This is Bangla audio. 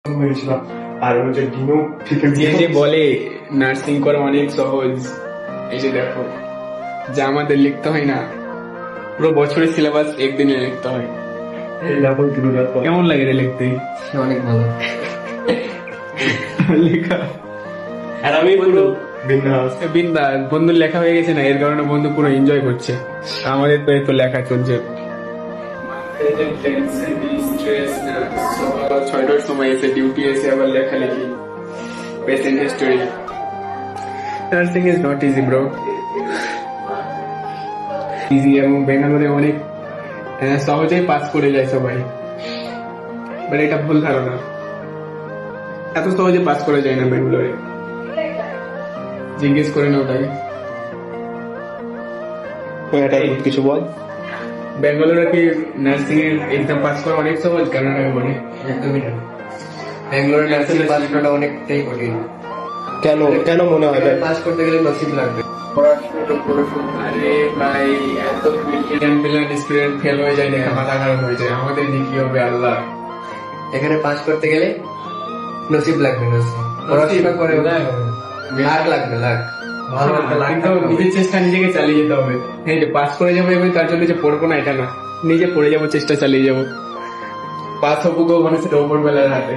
হয়েছিলাম। আর হচ্ছে ডিনো থেকে যে যে বলে নার্সিং করা অনেক সহজ, এই যে দেখো যা আমাদের লিখতে হয় না, পুরো বছরের সিলেবাস একদিনে লিখতে হয়। এই দেখো দুটো দেখো কেমন লাগে রে লিখতে? অনেক ভালো। লেখা আর আমি পুরো বিন্দাস। বিন্দাস। বন্ধুর লেখা হয়ে গেছে না, এর কারণে বন্ধু পুরো এনজয় করছে। আমাদের তো এই তো লেখা চলছে। সকাল 6টার সময় এসে ডিউটি এসে আবার লেখালেখি, patient history. Nursing is not easy bro. Easy, এবং বেঙ্গালোরে অনেক সহজেই পাস করে যায় সবাই, বাট এটা ভুল ধারণা। এত সহজে পাস করা যায় না বেঙ্গালোরে, জিজ্ঞেস করে নাও তাই। এটা কিছু বল। বেঙ্গালোরে কি নার্সিং এর এক্সাম পাস করা অনেক সহজ? কর্ণাটকে বলে একদমই না। ব্যাঙ্গালোরে নার্সিং পাস করাটা অনেকটাই কঠিন। কেন কেন মনে হয় পাস করতে গেলে নসিব লাগবে। আরে ভাই, এত ব্রিলিয়ান্ট স্টুডেন্ট ফেল হয়ে যায়, দেখা মাথা খারাপ হয়ে যায়। আমাদের দিয়ে কি হবে আল্লাহ। এখানে পাস করতে গেলে নসিব লাগবে, নসিব। পড়াশোনা করে লাখ লাগবে, লাখ। ভালো একটা লাখ কিন্তু নিজের চেষ্টা নিজেকে চালিয়ে যেতে হবে। হ্যাঁ, যে পাস করে যাবো এবং তার জন্য যে পড়বো না এটা না, নিজে পড়ে যাবো, চেষ্টা চালিয়ে যাবো। পাস হবো গো মানে সেটা ওপর বেলার হাতে।